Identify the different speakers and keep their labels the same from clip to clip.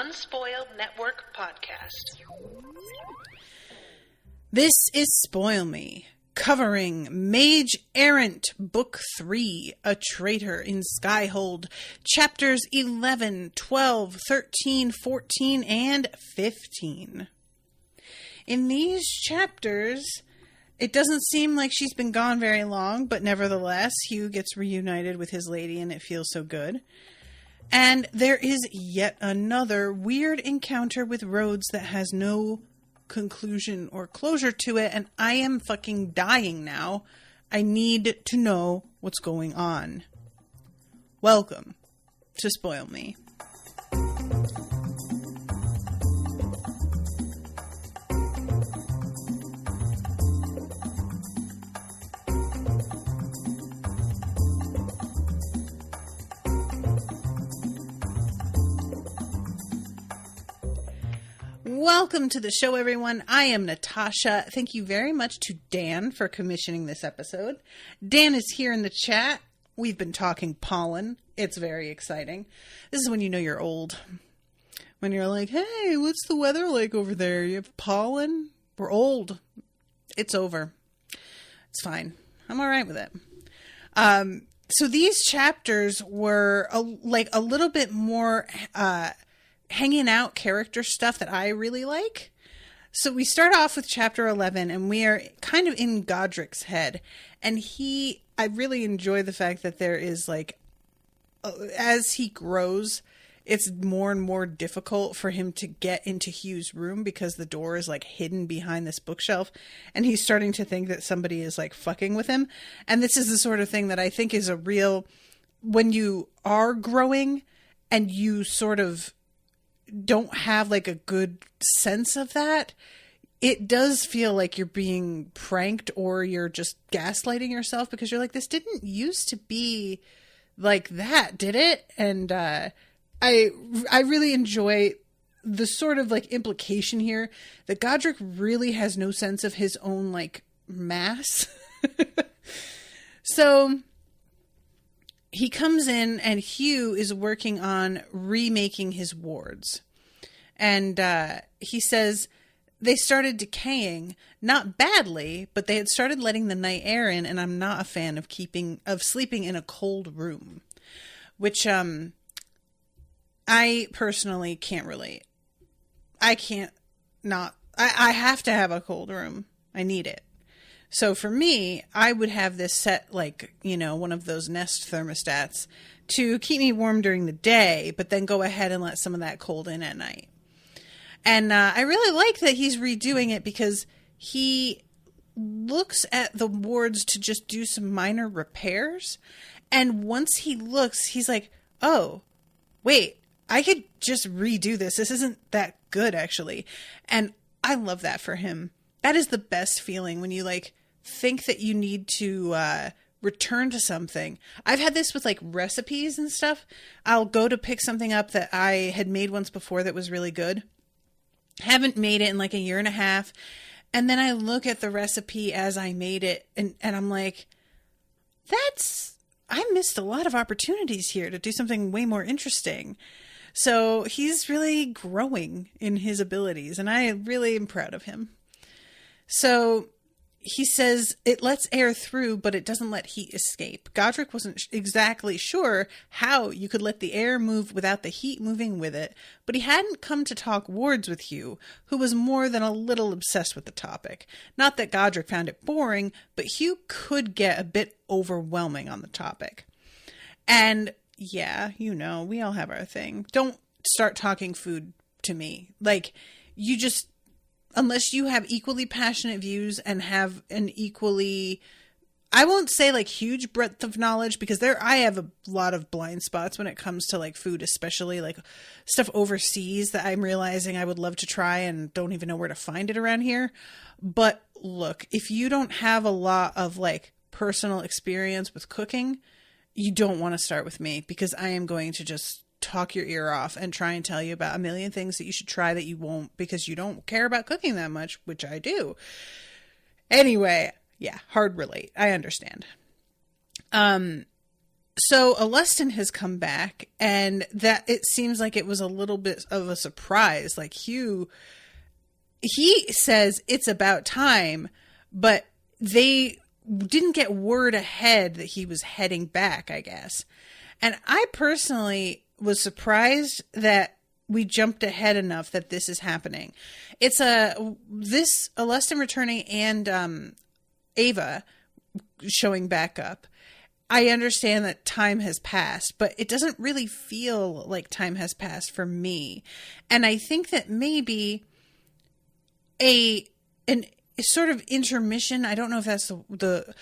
Speaker 1: Unspoiled Network podcast.
Speaker 2: This is Spoil Me, covering Mage, Errant, Book 3, A Traitor in Skyhold, Chapters 11, 12, 13, 14, and 15. In these chapters, it doesn't seem like she's been gone very long, but nevertheless, Hugh gets reunited with his lady and it feels so good. And there is yet another weird encounter with Rhodes that has no conclusion or closure to it, and I am fucking dying now. I need to know what's going on. Welcome to Spoil Me. Welcome to the show, everyone. I am Natasha. Thank you very much to Dan for commissioning this episode. Dan is here in the chat. We've been talking pollen. It's very exciting. This is when you know you're old. When you're like, hey, what's the weather like over there? You have pollen? We're old. It's over. It's fine. I'm all right with it. So these chapters were a little bit more hanging out character stuff that I really like. So we start off with chapter 11 and we are kind of in Godric's head. And I really enjoy the fact that there is as he grows, it's more and more difficult for him to get into Hugh's room because the door is hidden behind this bookshelf. And he's starting to think that somebody is fucking with him. And this is the sort of thing that I think is a real, when you are growing and you sort of don't have a good sense of that, it does feel like you're being pranked or you're just gaslighting yourself because you're like, this didn't used to be like that, did it? And I really enjoy the sort of implication here that Godric really has no sense of his own mass. So he comes in and Hugh is working on remaking his wards. And he says they started decaying, not badly, but they had started letting the night air in, and I'm not a fan of sleeping in a cold room. Which I personally can't relate. I have to have a cold room. I need it. So for me, I would have this set one of those Nest thermostats to keep me warm during the day, but then go ahead and let some of that cold in at night. And I really like that he's redoing it because he looks at the wards to just do some minor repairs. And once he looks, he's like, oh, wait, I could just redo this. This isn't that good, actually. And I love that for him. That is the best feeling when you think that you need to return to something. I've had this with recipes and stuff. I'll go to pick something up that I had made once before that was really good. Haven't made it in a year and a half. And then I look at the recipe as I made it and I'm like, I missed a lot of opportunities here to do something way more interesting. So he's really growing in his abilities and I really am proud of him. So he says it lets air through, but it doesn't let heat escape. Godric wasn't exactly sure how you could let the air move without the heat moving with it, but he hadn't come to talk wards with Hugh, who was more than a little obsessed with the topic. Not that Godric found it boring, but Hugh could get a bit overwhelming on the topic. And yeah, we all have our thing. Don't start talking food to me. You just, unless you have equally passionate views and have an equally, I won't say huge breadth of knowledge because I have a lot of blind spots when it comes to food, especially stuff overseas that I'm realizing I would love to try and don't even know where to find it around here. But look, if you don't have a lot of personal experience with cooking, you don't want to start with me because I am going to just talk your ear off and try and tell you about a million things that you should try that you won't because you don't care about cooking that much, which I do. Anyway, yeah, hard relate. I understand. So Alustin has come back, and that it seems like it was a little bit of a surprise. Like Hugh, he says it's about time, but they didn't get word ahead that he was heading back, I guess. And I personally was surprised that we jumped ahead enough that this is happening. It's Alustin returning and Ava showing back up. I understand that time has passed, but it doesn't really feel like time has passed for me. And I think that maybe a sort of intermission, I don't know if that's the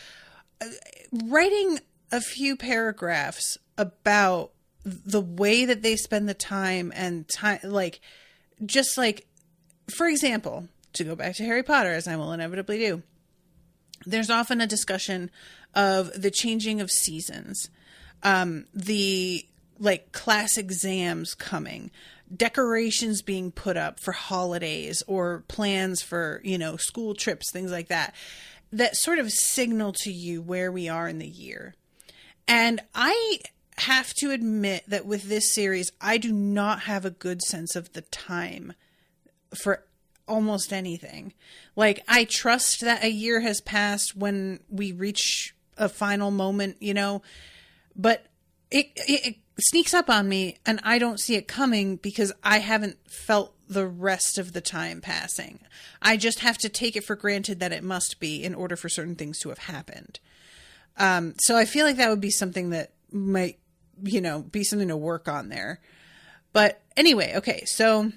Speaker 2: writing a few paragraphs about the way that they spend the time and time, like, just like, for example, to go back to Harry Potter, as I will inevitably do, there's often a discussion of the changing of seasons, the like class exams coming, decorations being put up for holidays or plans for, school trips, things like that, that sort of signal to you where we are in the year. And I have to admit that with this series, I do not have a good sense of the time for almost anything. Like, I trust that a year has passed when we reach a final moment, but it sneaks up on me and I don't see it coming because I haven't felt the rest of the time passing. I just have to take it for granted that it must be in order for certain things to have happened. So I feel like that would be something that might, be something to work on there. But anyway, okay, so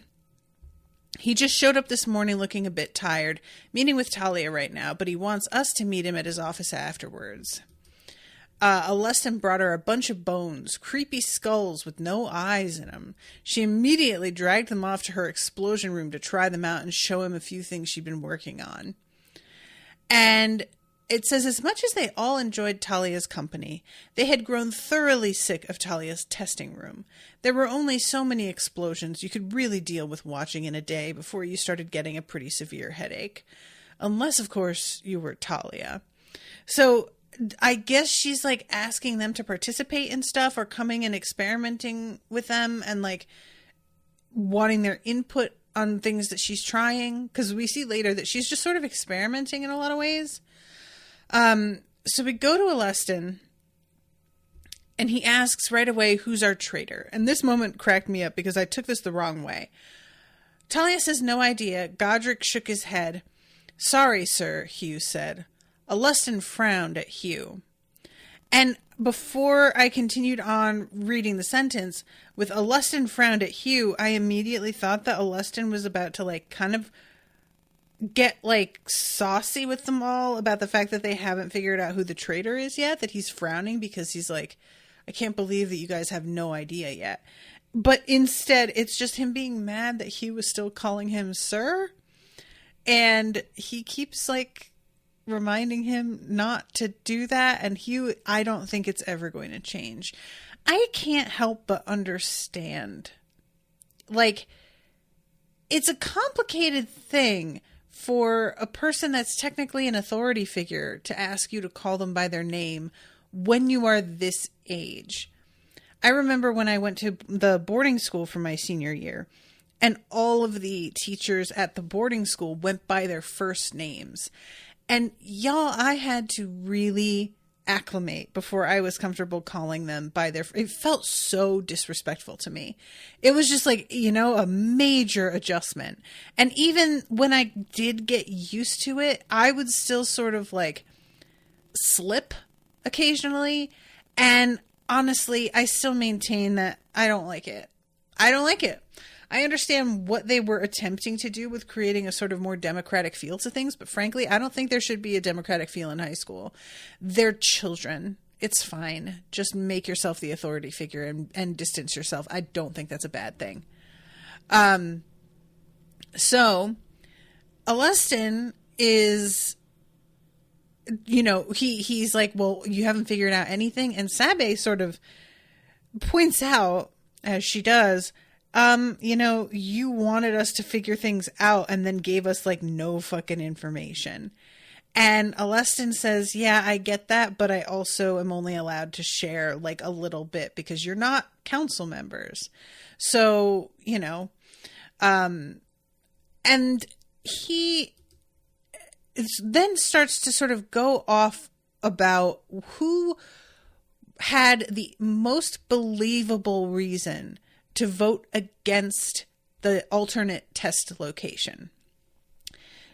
Speaker 2: he just showed up this morning looking a bit tired, meeting with Talia right now, but he wants us to meet him at his office afterwards. Alustin brought her a bunch of bones, creepy skulls with no eyes in them. She immediately dragged them off to her explosion room to try them out and show him a few things she'd been working on. And it says, as much as they all enjoyed Talia's company, they had grown thoroughly sick of Talia's testing room. There were only so many explosions you could really deal with watching in a day before you started getting a pretty severe headache. Unless, of course, you were Talia. So I guess she's like asking them to participate in stuff or coming and experimenting with them and like wanting their input on things that she's trying. Because we see later that she's just sort of experimenting in a lot of ways. So we go to Alustin and he asks right away, who's our traitor? And this moment cracked me up because I took this the wrong way. Talia says no idea. Godric shook his head. Sorry, sir, Hugh said. Alustin frowned at Hugh. And before I continued on reading the sentence, with Alustin frowned at Hugh, I immediately thought that Alustin was about to like kind of get like saucy with them all about the fact that they haven't figured out who the traitor is yet, that he's frowning because he's like, I can't believe that you guys have no idea yet. But instead, it's just him being mad that he was still calling him sir. And he keeps like reminding him not to do that. And Hugh, I don't think it's ever going to change. I can't help but understand. Like, it's a complicated thing for a person that's technically an authority figure to ask you to call them by their name when you are this age. I remember when I went to the boarding school for my senior year, and all of the teachers at the boarding school went by their first names. And y'all, I had to really acclimate before I was comfortable calling them by their... It felt so disrespectful to me. It was just like, a major adjustment. And even when I did get used to it, I would still sort of like slip occasionally. And honestly, I still maintain that I don't like it. I don't like it. I understand what they were attempting to do with creating a sort of more democratic feel to things, but frankly, I don't think there should be a democratic feel in high school. They're children. It's fine. Just make yourself the authority figure and distance yourself. I don't think that's a bad thing. So Alustin is, he's like, well, you haven't figured out anything. And Sabae sort of points out, as she does, you wanted us to figure things out and then gave us like no fucking information. And Alestin says, yeah, I get that, but I also am only allowed to share like a little bit because you're not council members. So, you know, and he then starts to sort of go off about who had the most believable reason to vote against the alternate test location.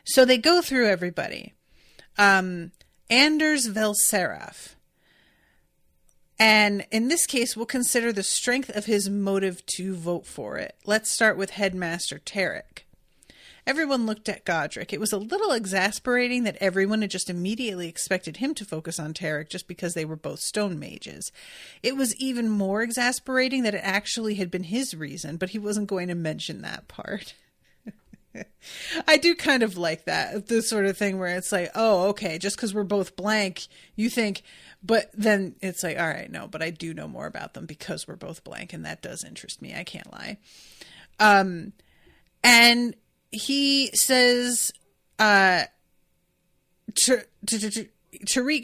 Speaker 2: So they go through everybody. Anders Velseraf. And in this case, we'll consider the strength of his motive to vote for it. Let's start with Headmaster Tarek. Everyone looked at Godric. It was a little exasperating that everyone had just immediately expected him to focus on Tarek just because they were both stone mages. It was even more exasperating that it actually had been his reason, but he wasn't going to mention that part. I do kind of like that, the sort of thing where it's like, oh, okay, just because we're both blank, you think, but then it's like, all right, no, but I do know more about them because we're both blank, and that does interest me, I can't lie. And he says, Tariq,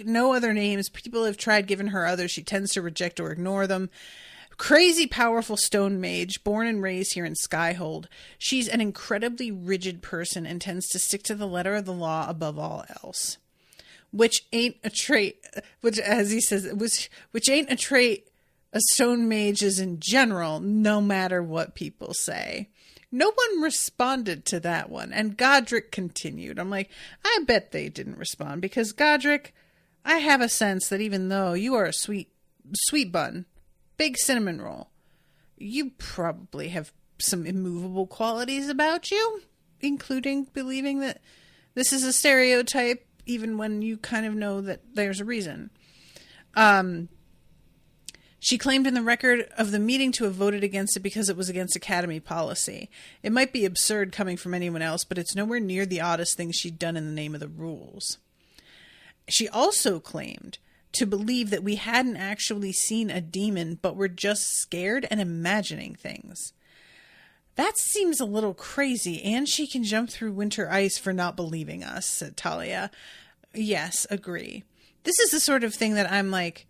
Speaker 2: no other names. People have tried giving her others. She tends to reject or ignore them. Crazy powerful stone mage, born and raised here in Skyhold. She's an incredibly rigid person and tends to stick to the letter of the law above all else. Which ain't a trait, which, as he says, which ain't a trait a stone mage is in general, no matter what people say. No one responded to that one, and Godric continued. I'm like, I bet they didn't respond, because Godric, I have a sense that even though you are a sweet bun, big cinnamon roll, you probably have some immovable qualities about you, including believing that this is a stereotype, even when you kind of know that there's a reason. She claimed in the record of the meeting to have voted against it because it was against Academy policy. It might be absurd coming from anyone else, but it's nowhere near the oddest thing she'd done in the name of the rules. She also claimed to believe that we hadn't actually seen a demon, but were just scared and imagining things. That seems a little crazy, and she can jump through winter ice for not believing us, said Talia. Yes, agree. This is the sort of thing that I'm like,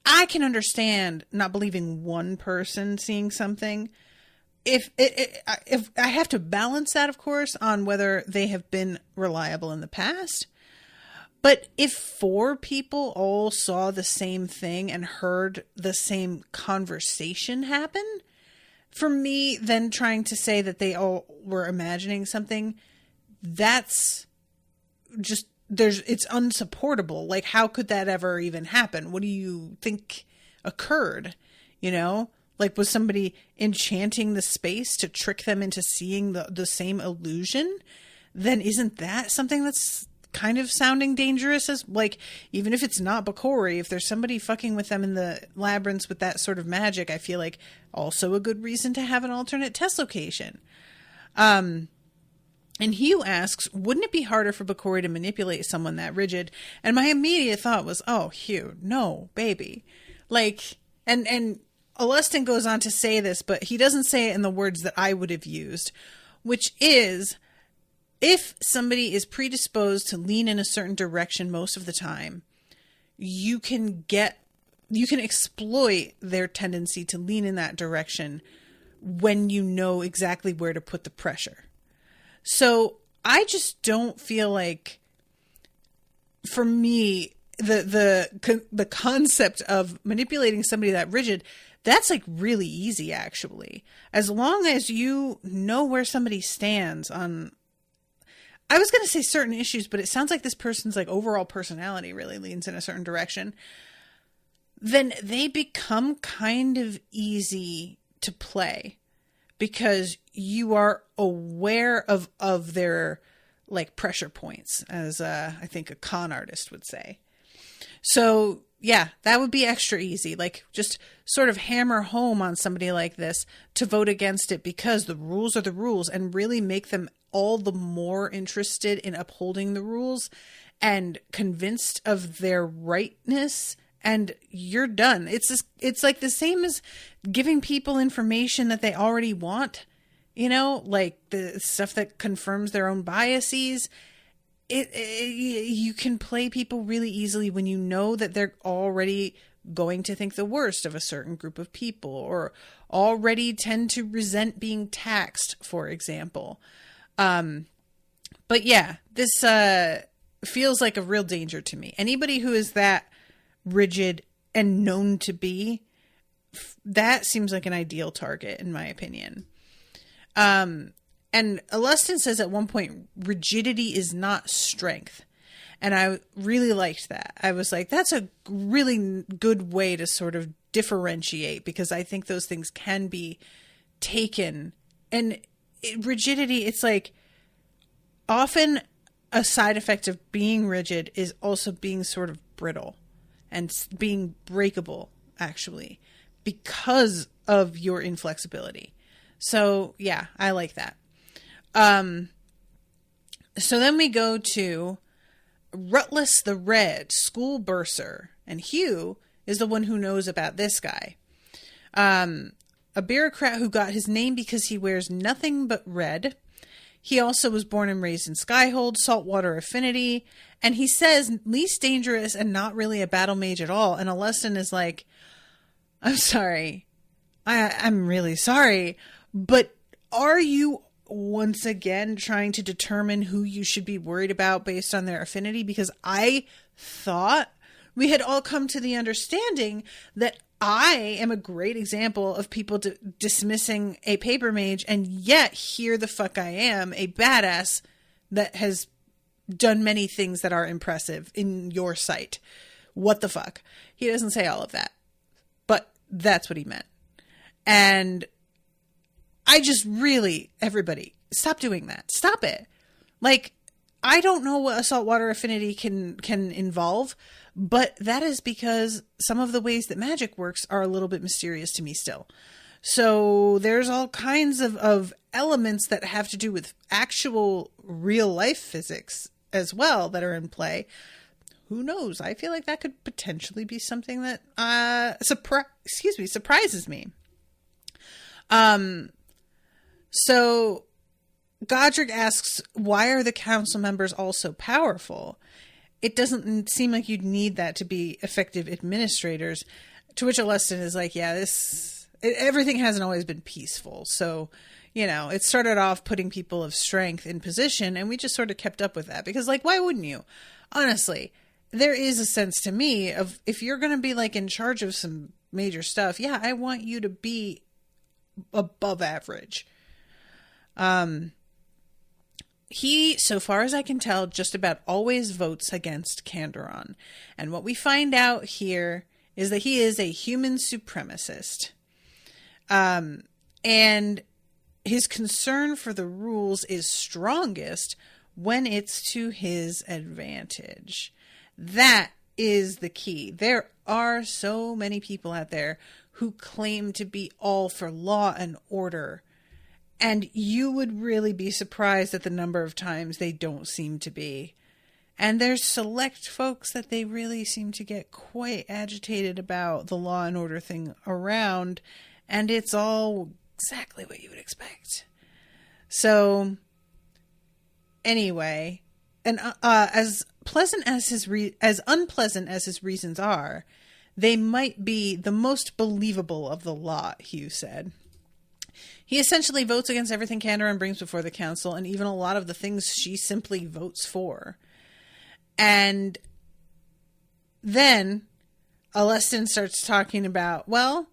Speaker 2: I can understand not believing one person seeing something. If I have to balance that, of course, on whether they have been reliable in the past. But if 4 people all saw the same thing and heard the same conversation happen, for me, then trying to say that they all were imagining something, that's just, it's unsupportable. Like, how could that ever even happen? What do you think occurred? You know, like, was somebody enchanting the space to trick them into seeing the same illusion? Then isn't that something that's kind of sounding dangerous? As like, even if it's not Bakori, if there's somebody fucking with them in the labyrinths with that sort of magic, I feel like also a good reason to have an alternate test location. And Hugh asks, wouldn't it be harder for Bakori to manipulate someone that rigid? And my immediate thought was, oh, Hugh, no, baby. Like, and Alestin goes on to say this, but he doesn't say it in the words that I would have used, which is, if somebody is predisposed to lean in a certain direction most of the time, you can exploit their tendency to lean in that direction when you know exactly where to put the pressure. So I just don't feel like, for me, the concept of manipulating somebody that rigid, that's like really easy, actually. As long as you know where somebody stands on, I was going to say certain issues, but it sounds like this person's like overall personality really leans in a certain direction, then they become kind of easy to play. Because you are aware of their like pressure points, as I think a con artist would say. So yeah, that would be extra easy. Like, just sort of hammer home on somebody like this to vote against it because the rules are the rules, and really make them all the more interested in upholding the rules and convinced of their rightness. And you're done. It's like the same as giving people information that they already want, you know, like the stuff that confirms their own biases. you can play people really easily when you know that they're already going to think the worst of a certain group of people, or already tend to resent being taxed, for example. But yeah, this feels like a real danger to me. Anybody who is that rigid and known to be, that seems like an ideal target, in my opinion. And Alustin says at one point, rigidity is not strength. And I really liked that. I was like, that's a really good way to sort of differentiate, because I think those things can be taken. And rigidity, it's like, often a side effect of being rigid is also being sort of brittle and being breakable, actually, because of your inflexibility. So yeah, I like that. So then we go to Rutless the Red, School Bursar, and Hugh is the one who knows about this guy. A bureaucrat who got his name because he wears nothing but red. He also was born and raised in Skyhold, saltwater affinity, and he says least dangerous and not really a battle mage at all. And Alustin is like, I'm sorry. I'm really sorry, but are you once again trying to determine who you should be worried about based on their affinity? Because I thought we had all come to the understanding that I am a great example of people dismissing a paper mage, and yet here the fuck I am, a badass that has done many things that are impressive in your sight. What the fuck? He doesn't say all of that, but that's what he meant. And I just really, everybody, stop doing that. Stop it. Like, I don't know what a saltwater affinity can involve, but that is because some of the ways that magic works are a little bit mysterious to me still. So there's all kinds of elements that have to do with actual real life physics as well that are in play. Who knows? I feel like that could potentially be something that surprises me. So Godric asks, why are the council members all so powerful? It doesn't seem like you'd need that to be effective administrators. To which Alustin is like, yeah, everything hasn't always been peaceful. So, it started off putting people of strength in position, and we just sort of kept up with that. Because, like, why wouldn't you? Honestly, there is a sense to me of, if you're going to be, like, in charge of some major stuff, yeah, I want you to be above average. He, so far as I can tell, just about always votes against Candoron. And what we find out here is that he is a human supremacist. And his concern for the rules is strongest when it's to his advantage. That is the key. There are so many people out there who claim to be all for law and order, and you would really be surprised at the number of times they don't seem to be. And there's select folks that they really seem to get quite agitated about the law and order thing around, and it's all exactly what you would expect. So, anyway, and as unpleasant as his reasons are, they might be the most believable of the lot, Hugh said. He essentially votes against everything Candoron brings before the council, and even a lot of the things she simply votes for. And then Alustin starts talking about, well,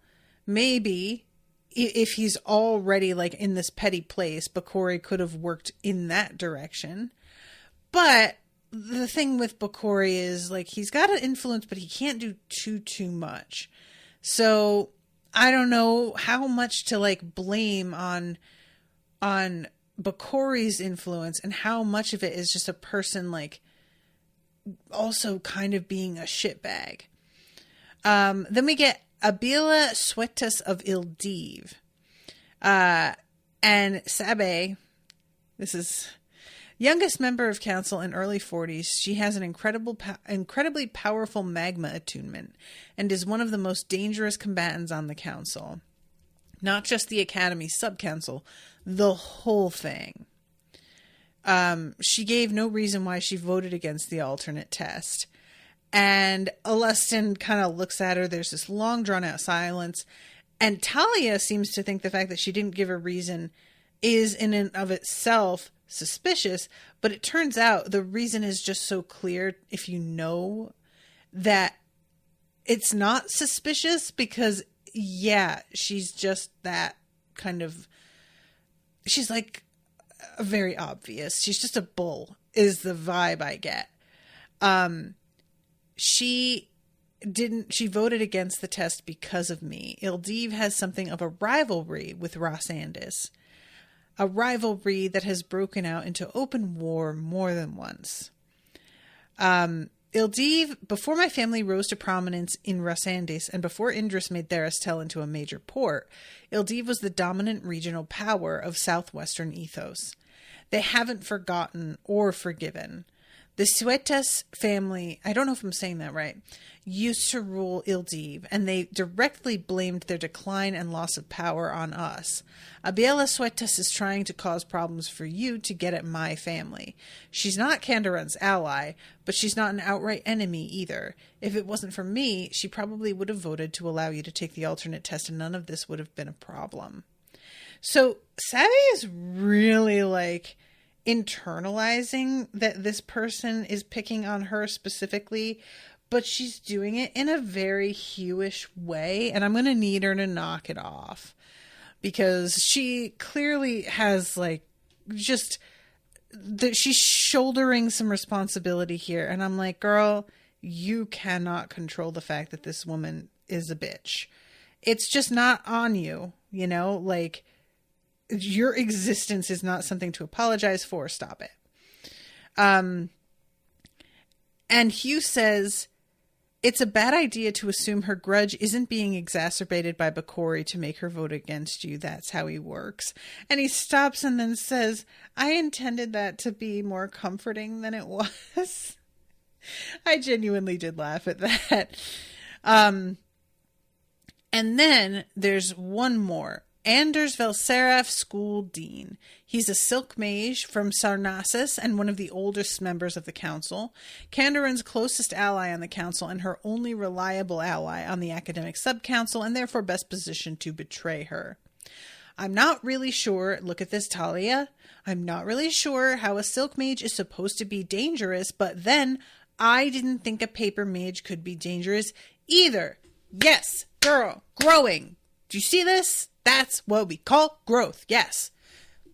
Speaker 2: maybe if he's already like in this petty place, Bakori could have worked in that direction. But the thing with Bakori is, like, he's got an influence, but he can't do too much. So I don't know how much to, like, blame on Bakori's influence, and how much of it is just a person, like, also kind of being a shitbag. Then we get Abila Swetas of Ildiv. And Sabae, this is youngest member of council in early 40s. She has an incredibly powerful magma attunement, and is one of the most dangerous combatants on the council. Not just the Academy sub-council, the whole thing. She gave no reason why she voted against the alternate test. And Alustin kind of looks at her. There's this long drawn out silence. And Talia seems to think the fact that she didn't give a reason is in and of itself suspicious. But it turns out the reason is just so clear if you know that it's not suspicious, because, yeah, she's just that kind of, she's like very obvious. She's just a bull is the vibe I get. She voted against the test because of me. Ildiv has something of a rivalry with Rosandis. A rivalry that has broken out into open war more than once. Ildiv, before my family rose to prominence in Rosandis and before Indris made Theristel into a major port, Ildiv was the dominant regional power of southwestern Ethos. They haven't forgotten or forgiven. The Suetas family, I don't know if I'm saying that right, used to rule Ildiv, and they directly blamed their decline and loss of power on us. Abiela Suetas is trying to cause problems for you to get at my family. She's not Kandaran's ally, but she's not an outright enemy either. If it wasn't for me, she probably would have voted to allow you to take the alternate test, and none of this would have been a problem. So Sabae is really like internalizing that this person is picking on her specifically, but she's doing it in a very Hewish way, and I'm going to need her to knock it off, because she clearly has like just she's shouldering some responsibility here, and I'm like, girl, you cannot control the fact that this woman is a bitch. It's just not on you, you know, like your existence is not something to apologize for. Stop it. And Hugh says, it's a bad idea to assume her grudge isn't being exacerbated by Bakori to make her vote against you. That's how he works. And he stops and then says, I intended that to be more comforting than it was. I genuinely did laugh at that. And then there's one more. Anders Velseraf, School Dean. He's a silk mage from Sarnassus and one of the oldest members of the council. Kandaran's closest ally on the council and her only reliable ally on the academic sub-council, and therefore best positioned to betray her. I'm not really sure, look at this, Talia, I'm not really sure how a silk mage is supposed to be dangerous, but then I didn't think a paper mage could be dangerous either. Yes, girl, growing. Do you see this? That's what we call growth. Yes.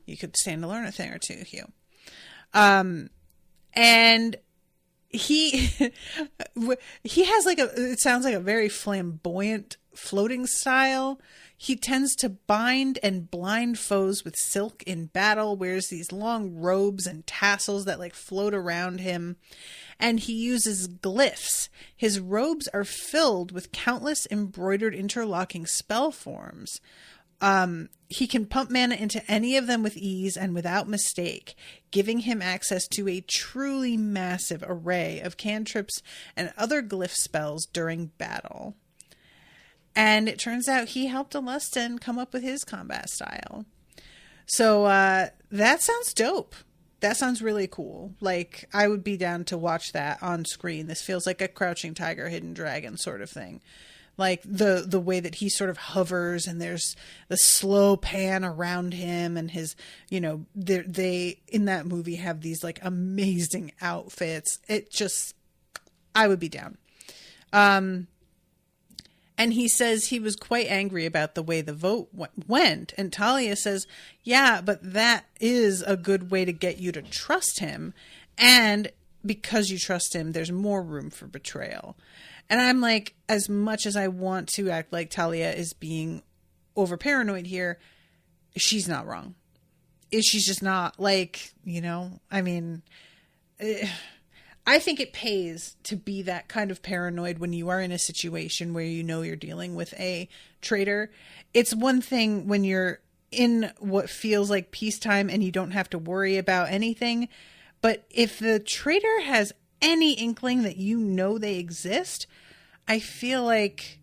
Speaker 2: You could stand to learn a thing or two, Hugh. And he has like it sounds like a very flamboyant floating style. He tends to bind and blind foes with silk in battle, wears these long robes and tassels that like float around him. And he uses glyphs. His robes are filled with countless embroidered interlocking spell forms. He can pump mana into any of them with ease and without mistake, giving him access to a truly massive array of cantrips and other glyph spells during battle. And it turns out he helped Alustin come up with his combat style. So that sounds dope. That sounds really cool. Like, I would be down to watch that on screen. This feels like a Crouching Tiger, Hidden Dragon sort of thing. Like the way that he sort of hovers and there's the slow pan around him and his, you know, they in that movie have these like amazing outfits. It just, I would be down. And he says he was quite angry about the way the vote went. And Talia says, yeah, but that is a good way to get you to trust him. And because you trust him, there's more room for betrayal. And I'm like, as much as I want to act like Talia is being over paranoid here, she's not wrong. She's just not, like, you know, I mean, I think it pays to be that kind of paranoid when you are in a situation where you know you're dealing with a traitor. It's one thing when you're in what feels like peacetime and you don't have to worry about anything. But if the traitor has any inkling that you know they exist, I feel like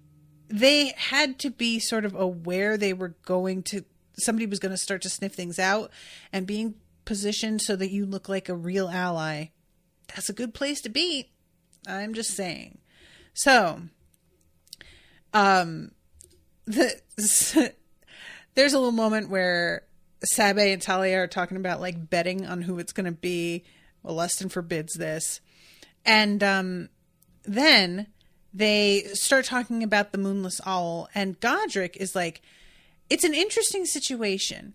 Speaker 2: they had to be sort of aware they were going to, somebody was going to start to sniff things out, and being positioned so that you look like a real ally, that's a good place to be. I'm just saying. So, there's a little moment where Sabae and Talia are talking about like betting on who it's going to be. Well, Leston forbids this. And then they start talking about the Moonless Owl, and Godric is like, it's an interesting situation.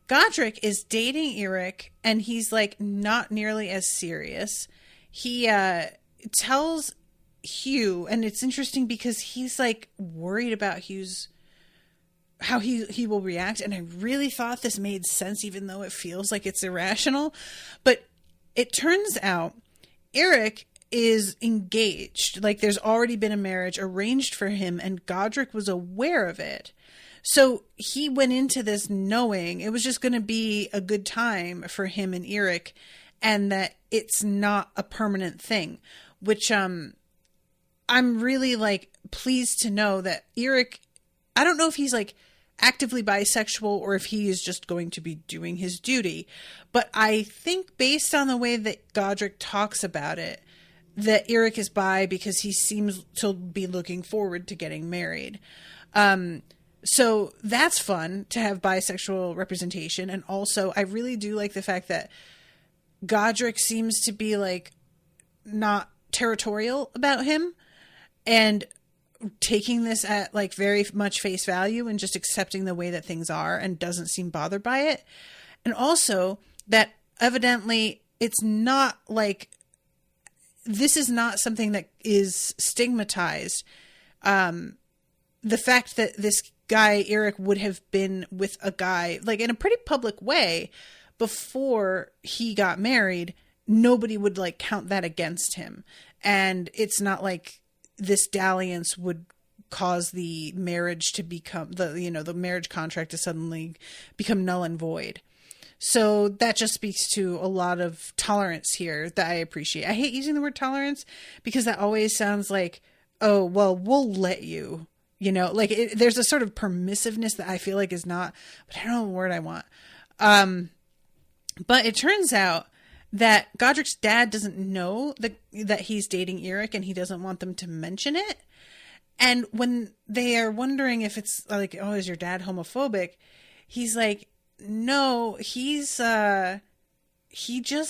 Speaker 2: Godric is dating Eric, and he's like not nearly as serious. He tells Hugh, and it's interesting because he's like worried about how he will react, and I really thought this made sense, even though it feels like it's irrational. But it turns out Eric is engaged. Like, there's already been a marriage arranged for him, and Godric was aware of it. So he went into this knowing it was just going to be a good time for him and Eric, and that it's not a permanent thing, which I'm really like pleased to know that Eric, I don't know if he's like actively bisexual or if he is just going to be doing his duty, but I think based on the way that Godric talks about it, that Eric is bi because he seems to be looking forward to getting married. So that's fun to have bisexual representation. And also I really do like the fact that Godric seems to be like not territorial about him and taking this at like very much face value and just accepting the way that things are and doesn't seem bothered by it. And also that evidently it's not like, this is not something that is stigmatized. The fact that this guy, Eric, would have been with a guy like in a pretty public way before he got married, nobody would like count that against him. And it's not like this dalliance would cause the marriage to become the marriage contract to suddenly become null and void. So that just speaks to a lot of tolerance here that I appreciate. I hate using the word tolerance because that always sounds like, oh, well, we'll let you, like there's a sort of permissiveness that I feel like is not, but I don't know the word I want. But it turns out that Godric's dad doesn't know that he's dating Eric, and he doesn't want them to mention it. And when they are wondering if it's like, oh, is your dad homophobic? He's like, no, he just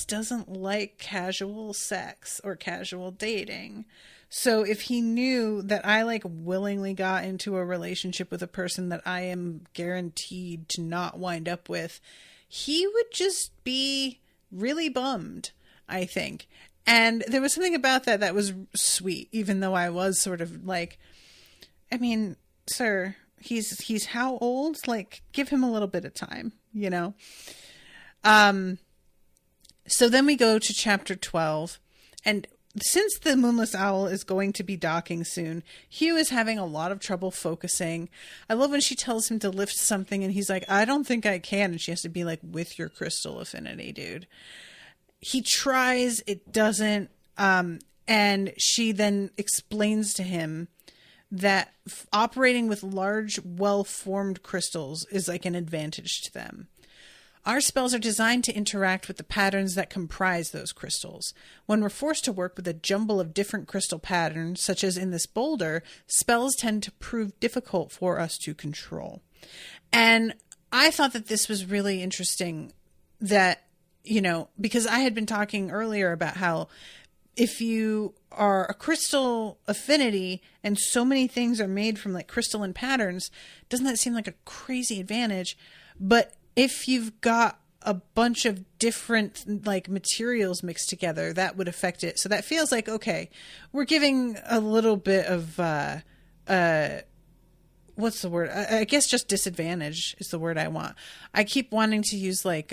Speaker 2: doesn't like casual sex or casual dating. So if he knew that I like willingly got into a relationship with a person that I am guaranteed to not wind up with, he would just be really bummed, I think. And there was something about that was sweet, even though I was sort of like, I mean, sir, he's how old? Like, give him a little bit of time, So then we go to chapter 12, and since the Moonless Owl is going to be docking soon, Hugh is having a lot of trouble focusing. I love when she tells him to lift something and he's like, I don't think I can. And she has to be like, with your crystal affinity, dude. He tries, it doesn't. And she then explains to him that operating with large, well-formed crystals is like an advantage to them. Our spells are designed to interact with the patterns that comprise those crystals. When we're forced to work with a jumble of different crystal patterns, such as in this boulder, spells tend to prove difficult for us to control. And I thought that this was really interesting that, because I had been talking earlier about how if you are a crystal affinity and so many things are made from like crystalline patterns, doesn't that seem like a crazy advantage? But if you've got a bunch of different like materials mixed together, that would affect it. So that feels like, okay, we're giving a little bit of, what's the word? I guess just disadvantage is the word I want. I keep wanting to use like,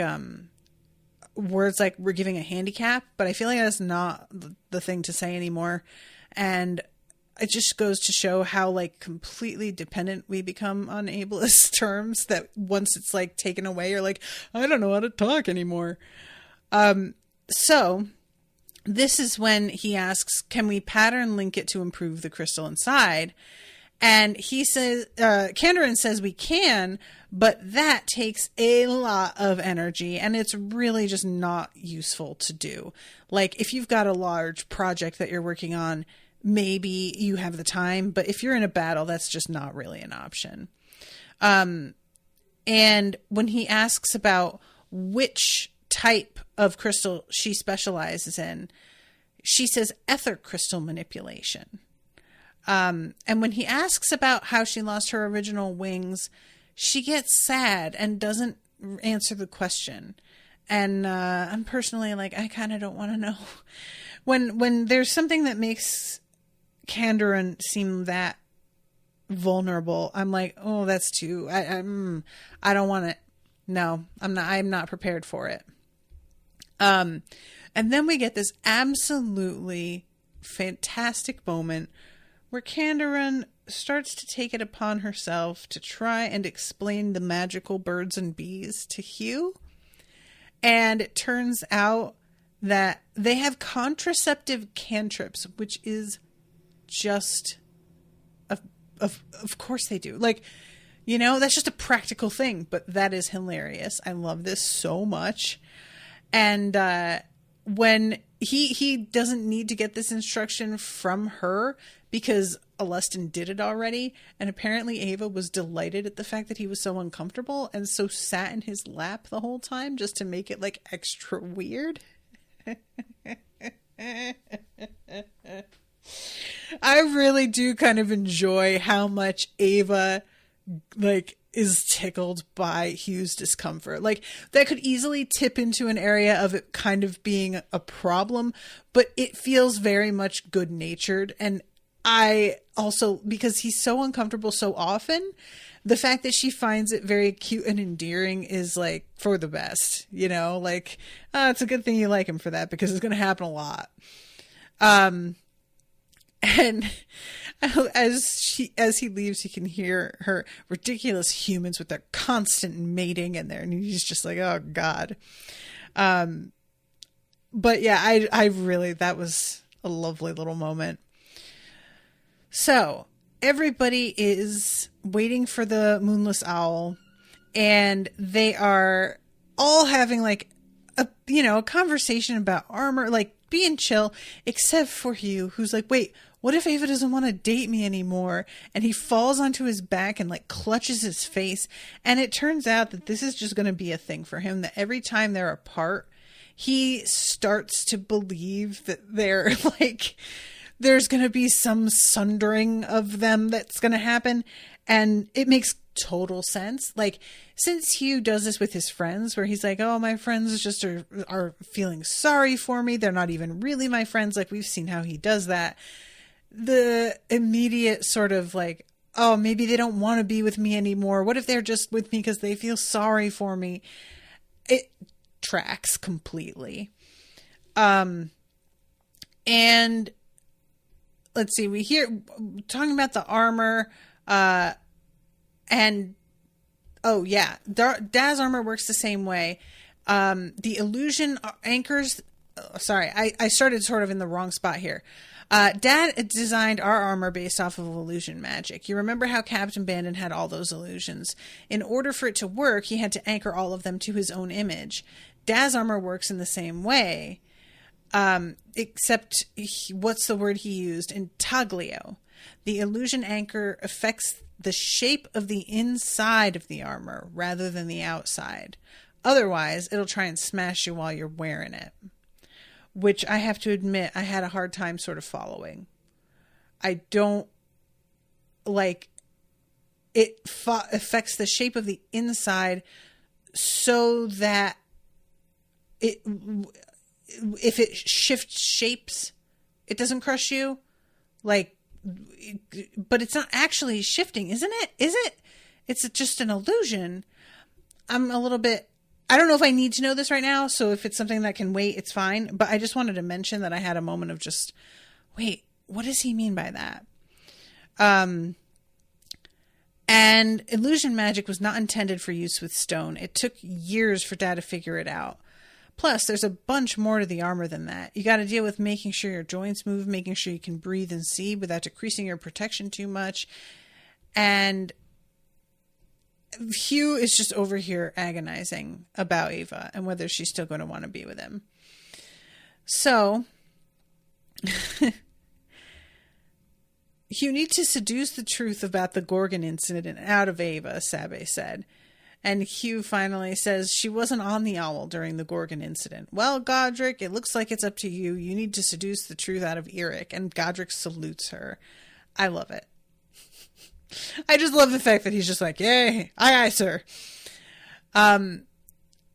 Speaker 2: words like we're giving a handicap, but I feel like that's not the thing to say anymore. And it just goes to show how like completely dependent we become on ableist terms, that once it's like taken away, you're like, I don't know how to talk anymore. So this is when he asks, can we pattern link it to improve the crystal inside? And he says, Kandarin says we can, but that takes a lot of energy and it's really just not useful to do. Like if you've got a large project that you're working on, maybe you have the time, but if you're in a battle, that's just not really an option. And when he asks about which type of crystal she specializes in, she says ether crystal manipulation. And when he asks about how she lost her original wings, she gets sad and doesn't answer the question. And I'm personally like, I kind of don't want to know. When there's something that makes Kandarin seem that vulnerable, I'm like, oh, that's too. I don't want it. No, I'm not prepared for it. And then we get this absolutely fantastic moment where Kandarin starts to take it upon herself to try and explain the magical birds and bees to Hugh. And it turns out that they have contraceptive cantrips, which is just, of course they do. Like, you know, that's just a practical thing, but that is hilarious. I love this so much. And when he doesn't need to get this instruction from her because Alestin did it already. And apparently Ava was delighted at the fact that he was so uncomfortable and so sat in his lap the whole time just to make it like extra weird. I really do kind of enjoy how much Ava like is tickled by Hugh's discomfort. Like that could easily tip into an area of it kind of being a problem, but it feels very much good natured. And I also, because he's so uncomfortable so often, the fact that she finds it very cute and endearing is like for the best, you know, like, it's a good thing you like him for that because it's going to happen a lot. And as he leaves, he can hear her ridiculous humans with their constant mating in there. And he's just like, oh God. But yeah, I really, that was a lovely little moment. So everybody is waiting for the Moonless Owl and they are all having like a conversation about armor, like being chill, except for Hugh, who's like, wait, what if Ava doesn't want to date me anymore? And he falls onto his back and like clutches his face. And it turns out that this is just going to be a thing for him, that every time they're apart, he starts to believe that they're like, there's going to be some sundering of them that's going to happen. And it makes total sense. Like, since Hugh does this with his friends, where he's like, oh, my friends just are feeling sorry for me. They're not even really my friends. Like, we've seen how he does that. The immediate sort of like, oh, maybe they don't want to be with me anymore. What if they're just with me because they feel sorry for me? It tracks completely. And let's see, we hear talking about the armor, and oh yeah, Daz armor works the same way. The illusion anchors. Sorry, I started sort of in the wrong spot here. Dad designed our armor based off of illusion magic. You remember how Captain Bandon had all those illusions. In order for it to work, he had to anchor all of them to his own image. Dad's armor works in the same way, except what's the word he used? Intaglio. The illusion anchor affects the shape of the inside of the armor rather than the outside. Otherwise, it'll try and smash you while you're wearing it. Which I have to admit, I had a hard time sort of following. I don't like it affects the shape of the inside so that if it shifts shapes, it doesn't crush you. Like, but it's not actually shifting, isn't it? Is it? It's just an illusion. I'm a little bit, I don't know if I need to know this right now, so if it's something that can wait, it's fine. But I just wanted to mention that I had a moment of just, wait, what does he mean by that? And illusion magic was not intended for use with stone. It took years for Dad to figure it out. Plus, there's a bunch more to the armor than that. You got to deal with making sure your joints move, making sure you can breathe and see without decreasing your protection too much. And Hugh is just over here agonizing about Ava and whether she's still going to want to be with him. So, you need to seduce the truth about the Gorgon incident out of Ava, Sabae said. And Hugh finally says she wasn't on the owl during the Gorgon incident. Well, Godric, it looks like it's up to you. You need to seduce the truth out of Eric. And Godric salutes her. I love it. I just love the fact that he's just like, yay, aye, sir. Ava,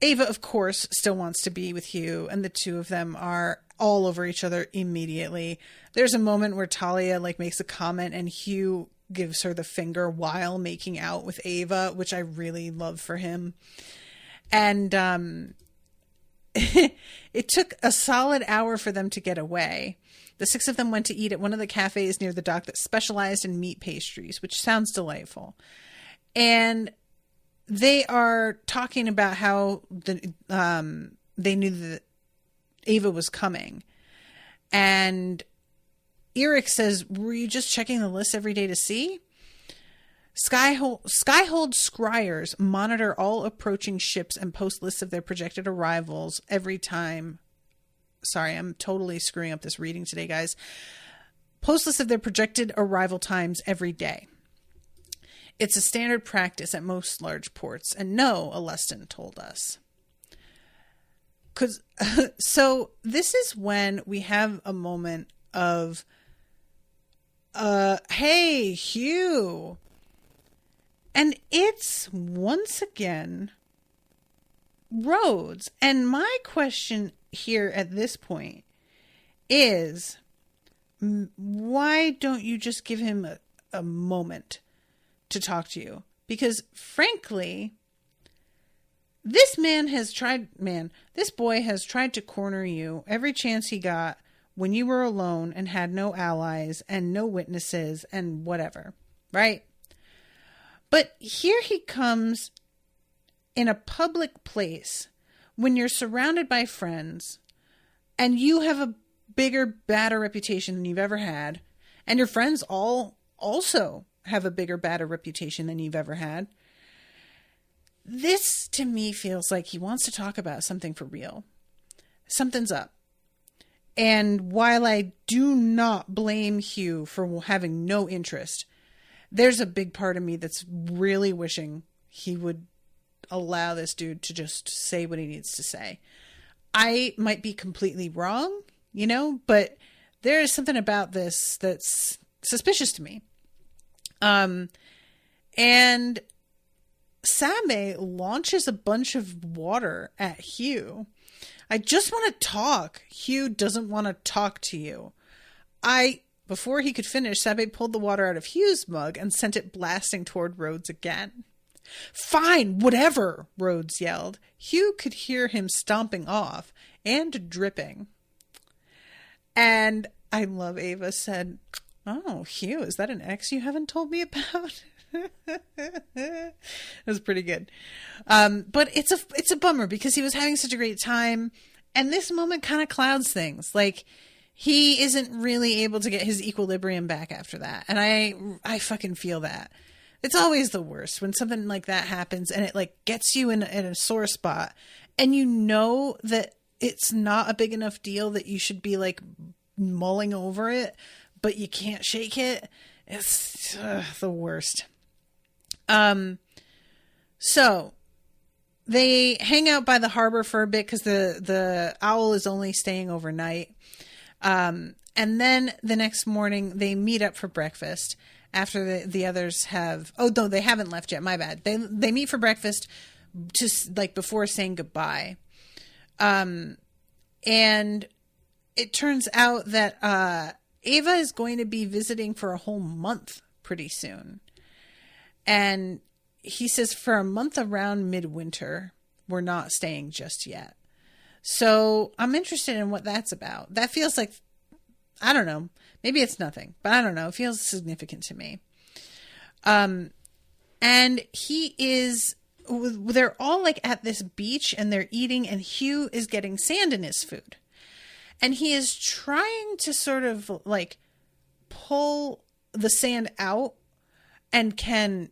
Speaker 2: of course, still wants to be with Hugh, and the two of them are all over each other immediately. There's a moment where Talia makes a comment and Hugh gives her the finger while making out with Ava, which I really love for him. And it took a solid hour for them to get away. The six of them went to eat at one of the cafes near the dock that specialized in meat pastries, which sounds delightful. And they are talking about how they knew that Ava was coming. And Eric says, were you just checking the list every day to see? Skyhold scryers monitor all approaching ships and post lists of their projected arrivals every time. Sorry, I'm totally screwing up this reading today, guys. Post lists of their projected arrival times every day. It's a standard practice at most large ports. And no, Alestin told us. So this is when we have a moment of, hey, Hugh. And it's once again Rhodes. And my question here at this point is, why don't you just give him a moment to talk to you? Because frankly, this boy has tried to corner you every chance he got when you were alone and had no allies and no witnesses and whatever, right? But here he comes in a public place when you're surrounded by friends and you have a bigger, badder reputation than you've ever had, and your friends all also have a bigger, badder reputation than you've ever had. This, to me, feels like he wants to talk about something for real. Something's up. And while I do not blame Hugh for having no interest, there's a big part of me that's really wishing he would allow this dude to just say what he needs to say. I might be completely wrong, but there is something about this that's suspicious to me. And Sabae launches a bunch of water at Hugh. I just want to talk. Hugh doesn't want to talk to you. Before he could finish, Sabae pulled the water out of Hugh's mug and sent it blasting toward Rhodes again. Fine, whatever, Rhodes yelled. Hugh could hear him stomping off and dripping. And I love Ava said, oh, Hugh, is that an ex you haven't told me about? It was pretty good. But it's a bummer because he was having such a great time. And this moment kind of clouds things. He isn't really able to get his equilibrium back after that. And I fucking feel that. It's always the worst when something like that happens and it gets you in a sore spot and you know that it's not a big enough deal that you should be mulling over it, but you can't shake it. It's the worst. So they hang out by the harbor for a bit because the owl is only staying overnight. And then the next morning they meet up for breakfast after the others have, oh no, they haven't left yet. My bad. They meet for breakfast just before saying goodbye. And it turns out that, Ava is going to be visiting for a whole month pretty soon. And he says for a month around midwinter, we're not staying just yet. So I'm interested in what that's about. That feels like, I don't know, maybe it's nothing, but I don't know. It feels significant to me. And they're all at this beach and they're eating and Hugh is getting sand in his food. And he is trying to sort of pull the sand out and can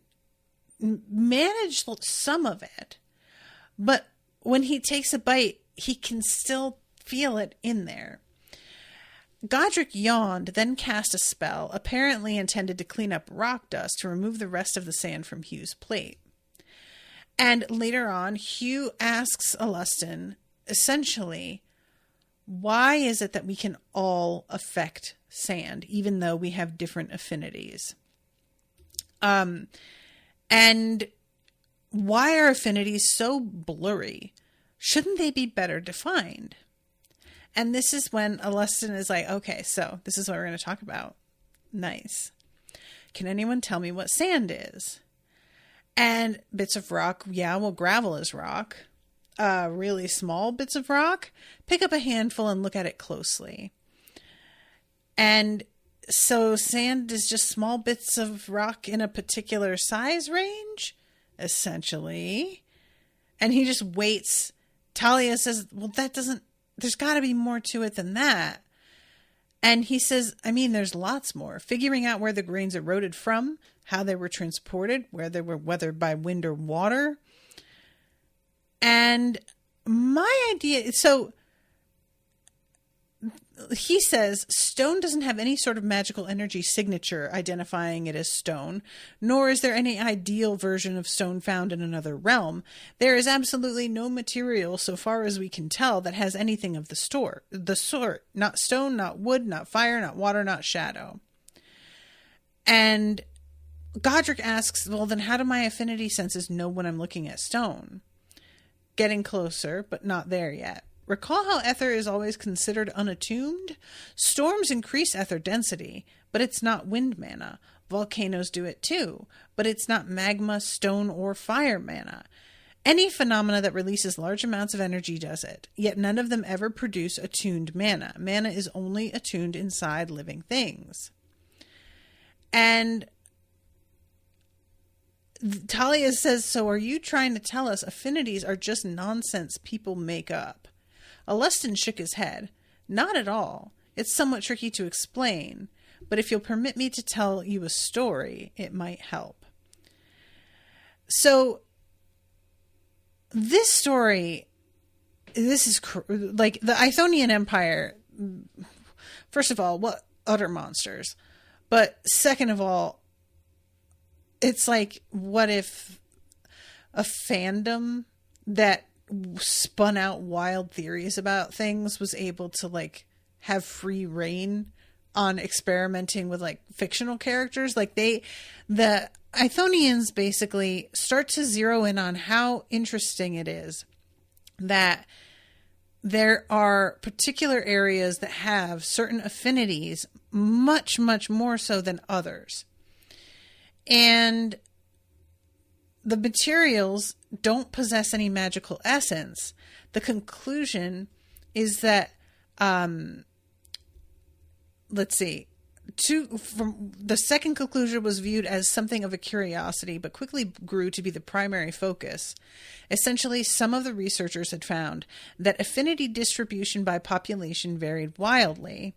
Speaker 2: manage some of it. But when he takes a bite, he can still feel it in there. Godric yawned, then cast a spell, apparently intended to clean up rock dust to remove the rest of the sand from Hugh's plate. And later on, Hugh asks Alustin, essentially, why is it that we can all affect sand, even though we have different affinities? And why are affinities so blurry? Shouldn't they be better defined? And this is when Alustin is like, okay, so this is what we're going to talk about. Nice. Can anyone tell me what sand is? And bits of rock, yeah, well, gravel is rock. Really small bits of rock, pick up a handful and look at it closely. And so sand is just small bits of rock in a particular size range, essentially. And he just waits. Talia says, well, there's got to be more to it than that. And he says, I mean, there's lots more. Figuring out where the grains eroded from, how they were transported, where they were weathered by wind or water. And my idea, so he says stone doesn't have any sort of magical energy signature identifying it as stone, nor is there any ideal version of stone found in another realm. There is absolutely no material, so far as we can tell, that has anything of the sort. Not stone, not wood, not fire, not water, not shadow. And Godric asks, well, then how do my affinity senses know when I'm looking at stone? Getting closer, but not there yet. Recall how ether is always considered unattuned? Storms increase ether density, but it's not wind mana. Volcanoes do it too, but it's not magma, stone, or fire mana. Any phenomena that releases large amounts of energy does it, yet none of them ever produce attuned mana. Mana is only attuned inside living things. And Talia says, so are you trying to tell us affinities are just nonsense people make up? Alustin shook his head. Not at all. It's somewhat tricky to explain, but if you'll permit me to tell you a story, it might help. So, this story, this is like the Ithonian Empire. First of all, what utter monsters. But second of all, it's like, what if a fandom that spun out wild theories about things was able to like have free reign on experimenting with like fictional characters? Like the Ithonians basically start to zero in on how interesting it is that there are particular areas that have certain affinities much, much more so than others. And the materials don't possess any magical essence. The conclusion is that, from the second conclusion was viewed as something of a curiosity, but quickly grew to be the primary focus. Essentially, some of the researchers had found that affinity distribution by population varied wildly.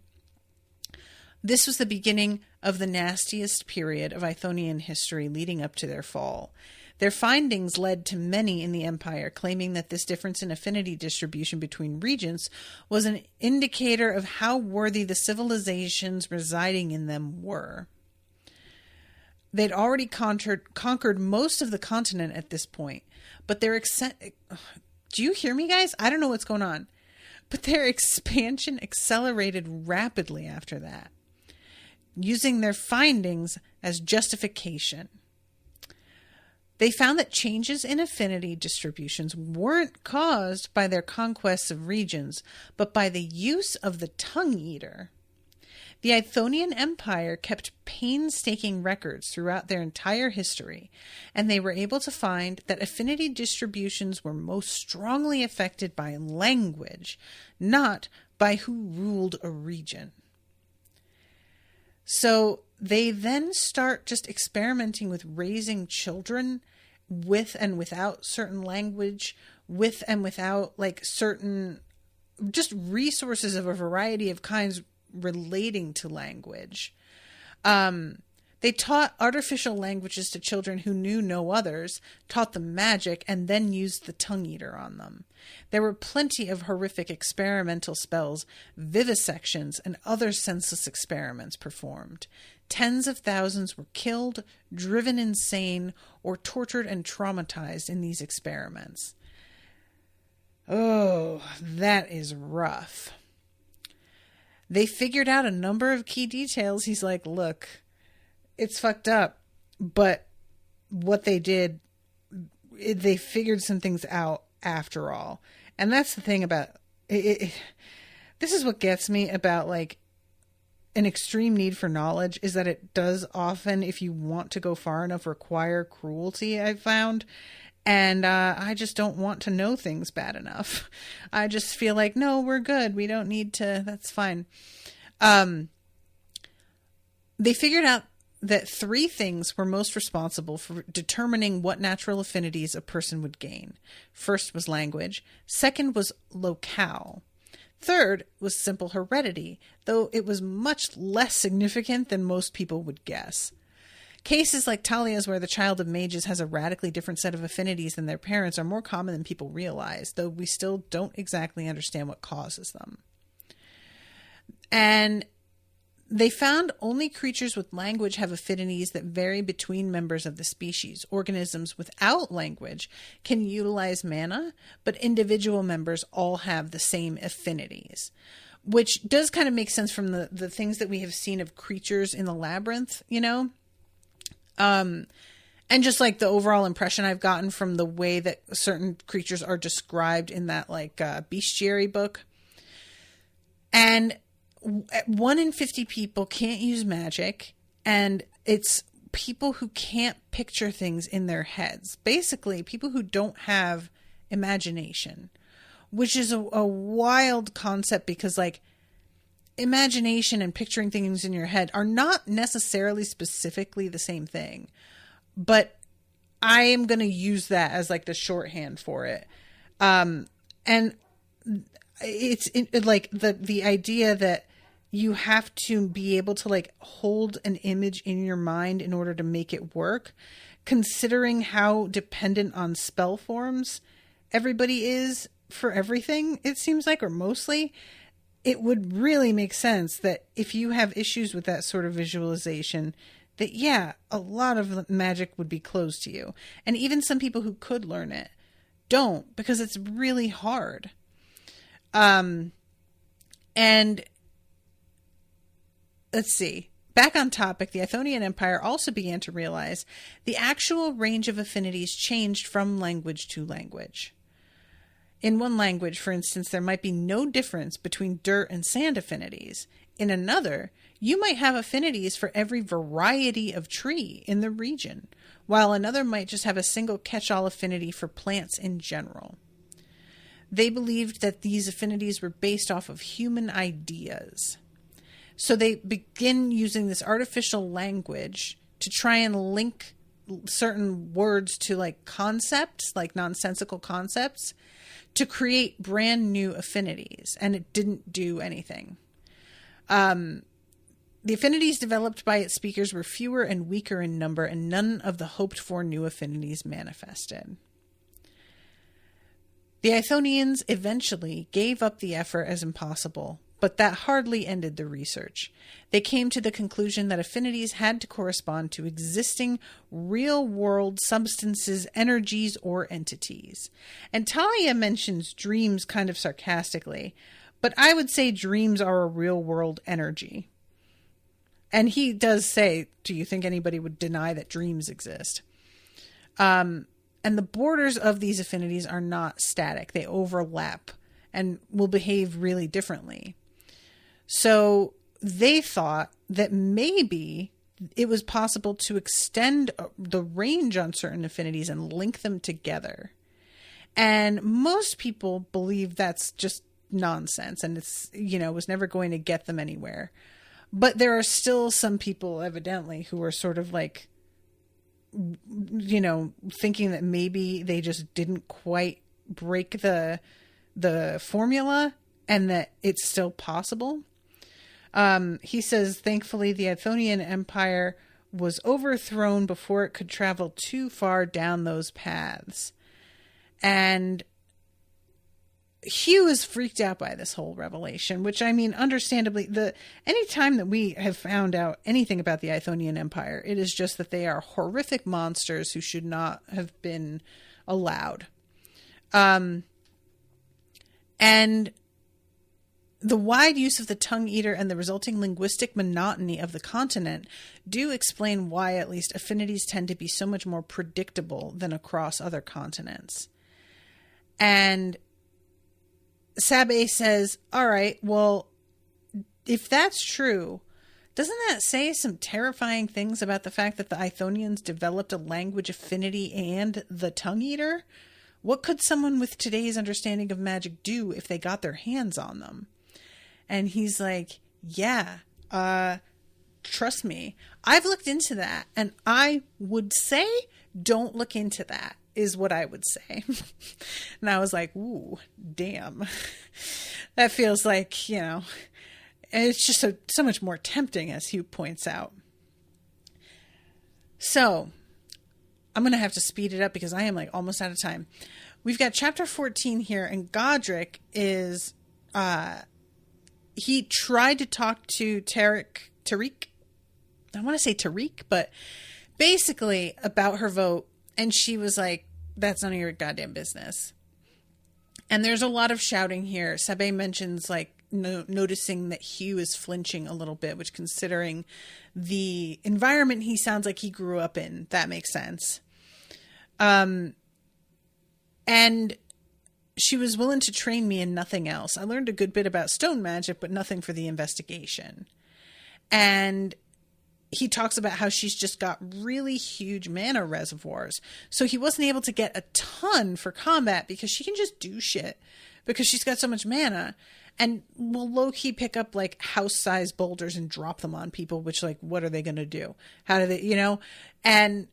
Speaker 2: This was the beginning of the nastiest period of Ithonian history leading up to their fall. Their findings led to many in the empire claiming that this difference in affinity distribution between regions was an indicator of how worthy the civilizations residing in them were. They'd already conquered most of the continent at this point, but do you hear me, guys? I don't know what's going on. But their expansion accelerated rapidly after that, using their findings as justification. They found that changes in affinity distributions weren't caused by their conquests of regions, but by the use of the tongue eater. The Ithonian Empire kept painstaking records throughout their entire history, and they were able to find that affinity distributions were most strongly affected by language, not by who ruled a region. So they then start just experimenting with raising children with and without certain language, with and without like certain just resources of a variety of kinds relating to language. They taught artificial languages to children who knew no others, taught them magic, and then used the tongue eater on them. There were plenty of horrific experimental spells, vivisections, and other senseless experiments performed. Tens of thousands were killed, driven insane, or tortured and traumatized in these experiments. Oh, that is rough. They figured out a number of key details. He's like, look, it's fucked up, but what they did, they figured some things out after all. And that's the thing about it. This is what gets me about like an extreme need for knowledge, is that it does often, if you want to go far enough, require cruelty, I've found. And I just don't want to know things bad enough. I just feel like, no, we're good. We don't need to. That's fine. They figured out that 3 things were most responsible for determining what natural affinities a person would gain. First was language. Second was locale. Third was simple heredity, though it was much less significant than most people would guess. Cases like Talia's, where the child of mages has a radically different set of affinities than their parents, are more common than people realize, though we still don't exactly understand what causes them. And they found only creatures with language have affinities that vary between members of the species. Organisms without language can utilize mana, but individual members all have the same affinities, which does kind of make sense from the things that we have seen of creatures in the labyrinth, you know? And just like the overall impression I've gotten from the way that certain creatures are described in that like bestiary book. And 1 in 50 people can't use magic, and it's people who can't picture things in their heads. Basically, people who don't have imagination, which is a wild concept, because like imagination and picturing things in your head are not necessarily specifically the same thing, but I am going to use that as like the shorthand for it. And it's like the idea that you have to be able to like hold an image in your mind in order to make it work, considering how dependent on spell forms everybody is for everything, it seems like, or mostly. It would really make sense that if you have issues with that sort of visualization, that, yeah, a lot of magic would be closed to you. And even some people who could learn it don't, because it's really hard. And let's see. Back on topic, the Ithonian Empire also began to realize the actual range of affinities changed from language to language. In one language, for instance, there might be no difference between dirt and sand affinities. In another, you might have affinities for every variety of tree in the region, while another might just have a single catch-all affinity for plants in general. They believed that these affinities were based off of human ideas. So they begin using this artificial language to try and link certain words to like concepts, like nonsensical concepts, to create brand new affinities. And it didn't do anything. The affinities developed by its speakers were fewer and weaker in number, and none of the hoped for new affinities manifested. The Ithonians eventually gave up the effort as impossible, but that hardly ended the research. They came to the conclusion that affinities had to correspond to existing real-world substances, energies, or entities. And Talia mentions dreams kind of sarcastically, but I would say dreams are a real-world energy. And he does say, do you think anybody would deny that dreams exist? And the borders of these affinities are not static. They overlap and will behave really differently. So they thought that maybe it was possible to extend the range on certain affinities and link them together. And most people believe that's just nonsense, and it's, was never going to get them anywhere. But there are still some people, evidently, who are sort of like, thinking that maybe they just didn't quite break the formula and that it's still possible. He says, thankfully, the Ithonian Empire was overthrown before it could travel too far down those paths. And Hugh is freaked out by this whole revelation, which, I mean, understandably, any time that we have found out anything about the Ithonian Empire, it is just that they are horrific monsters who should not have been allowed. And the wide use of the tongue eater and the resulting linguistic monotony of the continent do explain why at least affinities tend to be so much more predictable than across other continents. And Sabae says, all right, well, if that's true, doesn't that say some terrifying things about the fact that the Ithonians developed a language affinity and the tongue eater? What could someone with today's understanding of magic do if they got their hands on them? And he's like, yeah, trust me. I've looked into that, and I would say don't look into that, is what I would say. And I was like, ooh, damn. That feels like, you know, it's just so much more tempting, as Hugh points out. So I'm going to have to speed it up because I am like almost out of time. We've got chapter 14 here, and Godric is, he tried to talk to Tariq. I want to say Tariq, but basically about her vote. And she was like, that's none of your goddamn business. And there's a lot of shouting here. Sabae mentions like noticing that Hugh is flinching a little bit, which, considering the environment he sounds like he grew up in, that makes sense. And she was willing to train me in nothing else. I learned a good bit about stone magic, but nothing for the investigation. And he talks about how she's just got really huge mana reservoirs. So he wasn't able to get a ton for combat because she can just do shit because she's got so much mana, and will low-key pick up like house-sized boulders and drop them on people, which, like, what are they going to do? How do they, you know? And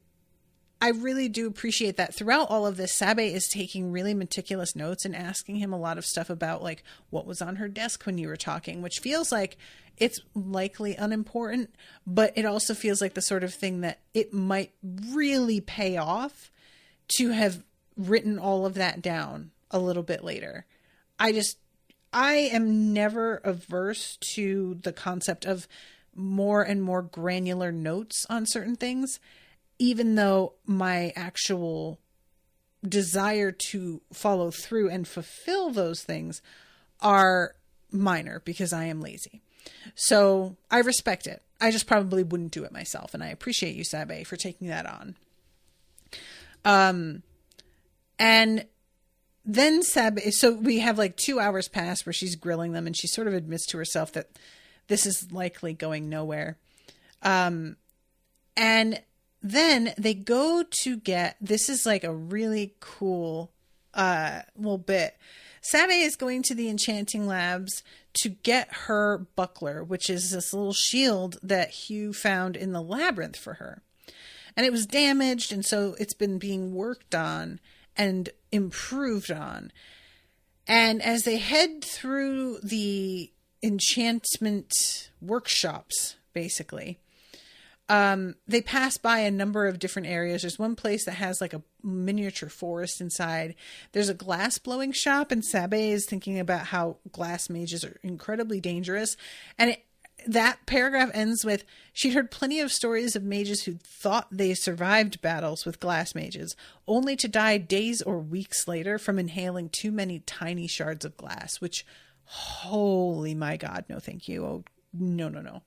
Speaker 2: I really do appreciate that throughout all of this, Sabae is taking really meticulous notes and asking him a lot of stuff about like what was on her desk when you were talking, which feels like it's likely unimportant, but it also feels like the sort of thing that it might really pay off to have written all of that down a little bit later. I am never averse to the concept of more and more granular notes on certain things, even though my actual desire to follow through and fulfill those things are minor because I am lazy. So I respect it. I just probably wouldn't do it myself. And I appreciate you, Sabae, for taking that on. And then Sabae, so we have like 2 hours pass where she's grilling them, and she sort of admits to herself that this is likely going nowhere. And then they go to get, this is like a really cool little bit. Sabae is going to the enchanting labs to get her buckler, which is this little shield that Hugh found in the labyrinth for her. And it was damaged, and so it's been being worked on and improved on. And as they head through the enchantment workshops, basically, they pass by a number of different areas. There's one place that has like a miniature forest inside. There's a glass blowing shop, and Sabae is thinking about how glass mages are incredibly dangerous. And that paragraph ends with, she'd heard plenty of stories of mages who thought they survived battles with glass mages, only to die days or weeks later from inhaling too many tiny shards of glass, which, holy my God, no thank you. Oh, no.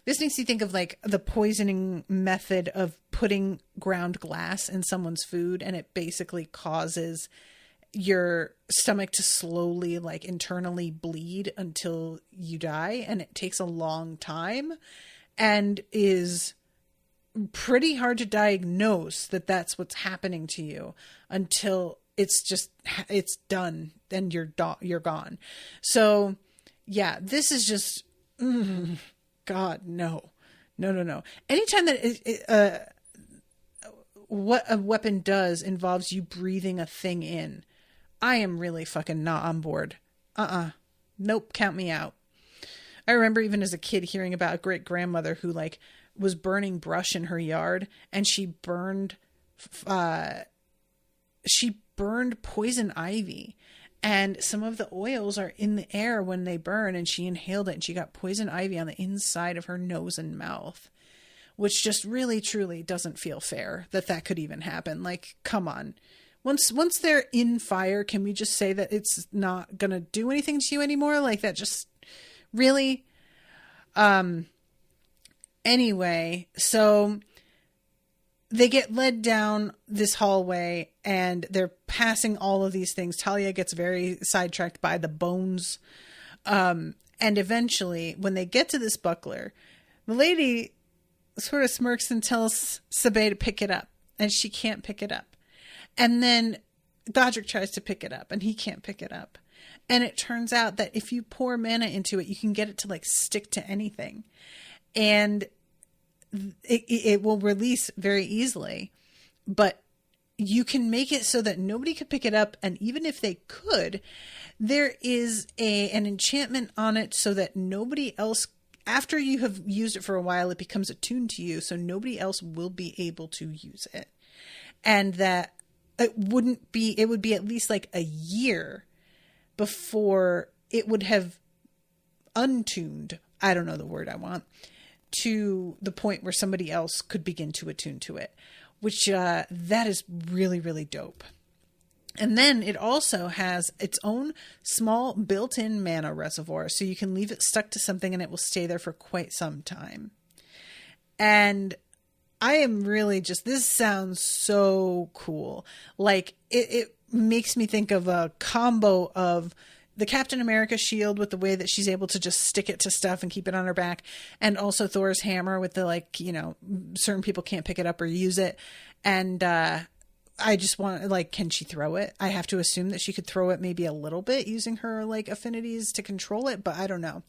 Speaker 2: This makes you think of like the poisoning method of putting ground glass in someone's food, and it basically causes your stomach to slowly like internally bleed until you die. And it takes a long time and is pretty hard to diagnose that that's what's happening to you until it's done. Then you're gone. So yeah, this is just, God, no. Anytime that what a weapon does involves you breathing a thing in, I am really fucking not on board. Nope, count me out. I remember even as a kid hearing about a great grandmother who like was burning brush in her yard, and she burned poison ivy, and some of the oils are in the air when they burn, and she inhaled it, and she got poison ivy on the inside of her nose and mouth, which just really truly doesn't feel fair that could even happen. Like, come on. Once they're in fire, can we just say that it's not going to do anything to you anymore? Like, that just really... Anyway, so they get led down this hallway, and they're passing all of these things. Talia gets very sidetracked by the bones. And eventually, when they get to this buckler, the lady sort of smirks and tells Sabae to pick it up, and she can't pick it up. And then Godric tries to pick it up, and he can't pick it up. And it turns out that if you pour mana into it, you can get it to like stick to anything. And it will release very easily. But you can make it so that nobody could pick it up. And even if they could, there is an enchantment on it so that nobody else, after you have used it for a while, it becomes attuned to you. So nobody else will be able to use it. And that it would be at least like a year before it would have untuned, I don't know the word I want, to the point where somebody else could begin to attune to it, which that is really, really dope. And then it also has its own small built-in mana reservoir, so you can leave it stuck to something and it will stay there for quite some time. And I am really just, this sounds so cool. Like, it makes me think of a combo of the Captain America shield with the way that she's able to just stick it to stuff and keep it on her back. And also Thor's hammer with the, like, you know, certain people can't pick it up or use it. And I just want, like, can she throw it? I have to assume that she could throw it maybe a little bit using her, like, affinities to control it, but I don't know.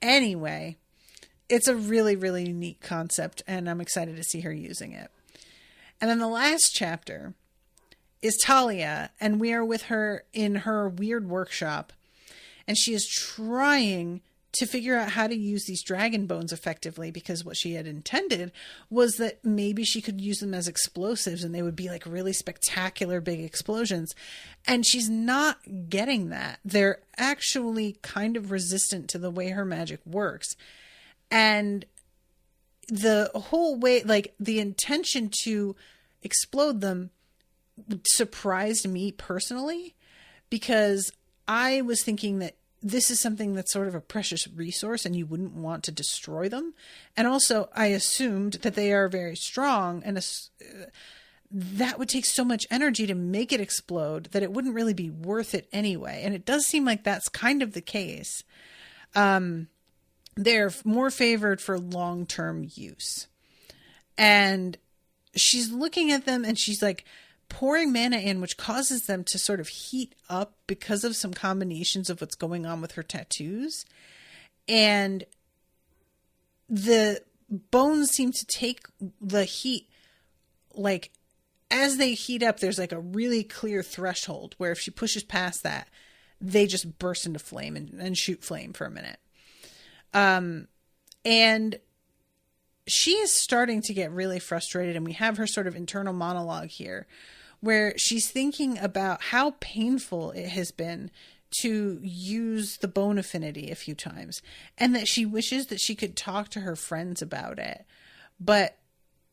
Speaker 2: Anyway, it's a really, really neat concept, and I'm excited to see her using it. And then the last chapter is Talia, and we are with her in her weird workshop, and she is trying to figure out how to use these dragon bones effectively, because what she had intended was that maybe she could use them as explosives and they would be like really spectacular big explosions. And she's not getting that. They're actually kind of resistant to the way her magic works. And the whole way, like the intention to explode them surprised me personally, because I was thinking that this is something that's sort of a precious resource and you wouldn't want to destroy them. And also I assumed that they are very strong, and that would take so much energy to make it explode that it wouldn't really be worth it anyway. And it does seem like that's kind of the case. They're more favored for long-term use. And she's looking at them and she's like pouring mana in, which causes them to sort of heat up because of some combinations of what's going on with her tattoos. And the bones seem to take the heat, like as they heat up, there's like a really clear threshold where if she pushes past that, they just burst into flame and shoot flame for a minute. And she is starting to get really frustrated, and we have her sort of internal monologue here where she's thinking about how painful it has been to use the bone affinity a few times, and that she wishes that she could talk to her friends about it, but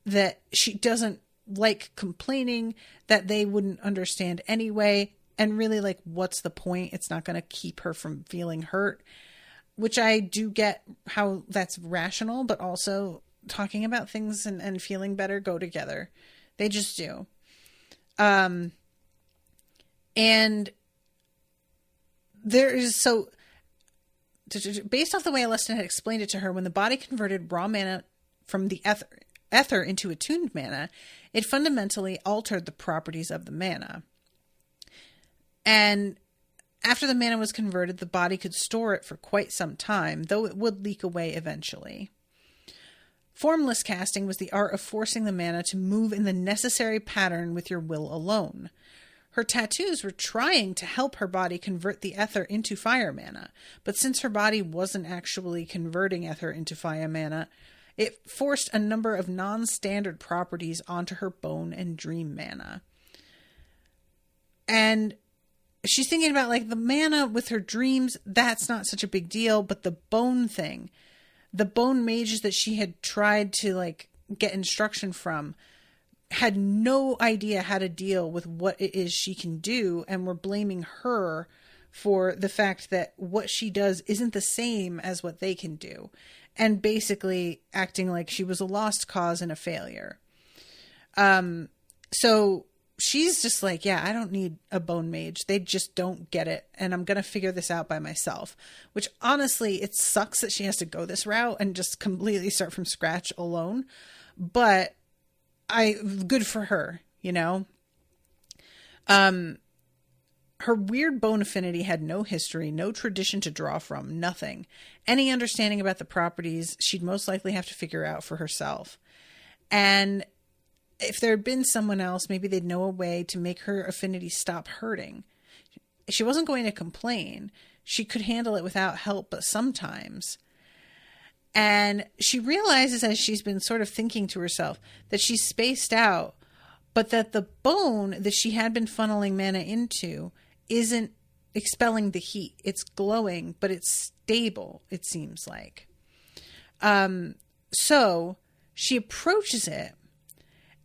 Speaker 2: that she doesn't like complaining, that they wouldn't understand anyway. And really, like, what's the point? It's not going to keep her from feeling hurt, which I do get how that's rational, but also talking about things and feeling better go together. They just do. And there is, so based off the way Alestin had explained it to her, when the body converted raw mana from the ether into attuned mana, it fundamentally altered the properties of the mana. And after the mana was converted, the body could store it for quite some time, though it would leak away eventually. Formless casting was the art of forcing the mana to move in the necessary pattern with your will alone. Her tattoos were trying to help her body convert the ether into fire mana, but since her body wasn't actually converting ether into fire mana, It forced a number of non-standard properties onto her bone and dream mana. And she's thinking about like the mana with her dreams, that's not such a big deal, but the bone thing, the bone mages that she had tried to like get instruction from had no idea how to deal with what it is she can do, and were blaming her for the fact that what she does isn't the same as what they can do, and basically acting like she was a lost cause and a failure. So she's just like, yeah, I don't need a bone mage. They just don't get it. And I'm going to figure this out by myself, which honestly, it sucks that she has to go this route and just completely start from scratch alone. But good for her, you know? Her weird bone affinity had no history, no tradition to draw from, nothing. Any understanding about the properties, she'd most likely have to figure out for herself. And if there had been someone else, maybe they'd know a way to make her affinity stop hurting. She wasn't going to complain. She could handle it without help, but sometimes. And she realizes, as she's been sort of thinking to herself, that she's spaced out, but that the bone that she had been funneling mana into isn't expelling the heat. It's glowing, but it's stable, it seems like. So she approaches it,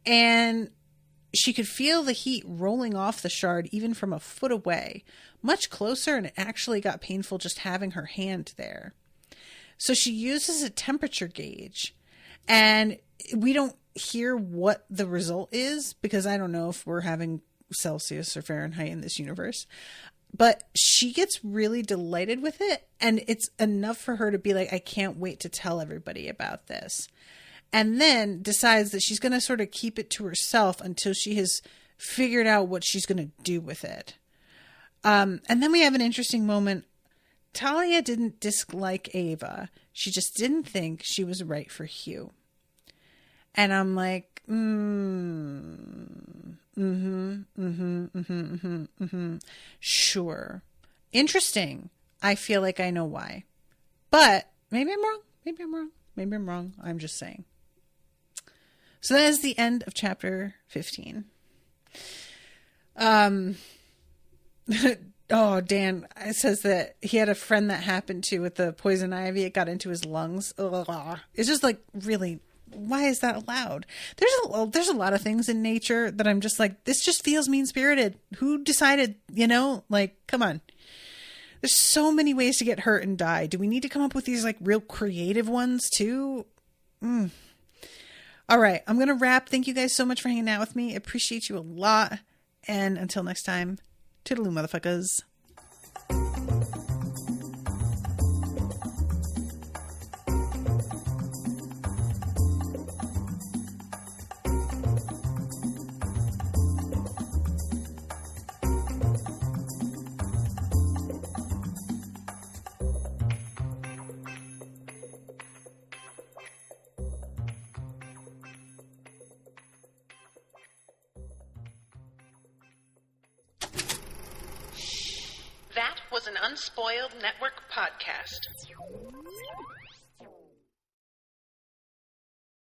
Speaker 2: and she could feel the heat rolling off the shard even from a foot away, much closer, and it actually got painful just having her hand there. So she uses a temperature gauge, and we don't hear what the result is because I don't know if we're having Celsius or Fahrenheit in this universe, but she gets really delighted with it, and it's enough for her to be like, I can't wait to tell everybody about this. And then decides that she's going to sort of keep it to herself until she has figured out what she's going to do with it. And then we have an interesting moment. Talia didn't dislike Ava. She just didn't think she was right for Hugh. And I'm like, sure. Interesting. I feel like I know why. But maybe I'm wrong. Maybe I'm wrong. Maybe I'm wrong. I'm just saying. So that is the end of chapter 15. Oh, Dan says that he had a friend that happened to with the poison ivy. It got into his lungs. Ugh. It's just like, really, why is that allowed? There's a lot of things in nature that I'm just like, this just feels mean-spirited. Who decided, like, come on. There's so many ways to get hurt and die. Do we need to come up with these like real creative ones too? All right, I'm going to wrap. Thank you guys so much for hanging out with me. Appreciate you a lot. And until next time, toodaloo, motherfuckers.
Speaker 1: That was an Unspoiled Network podcast.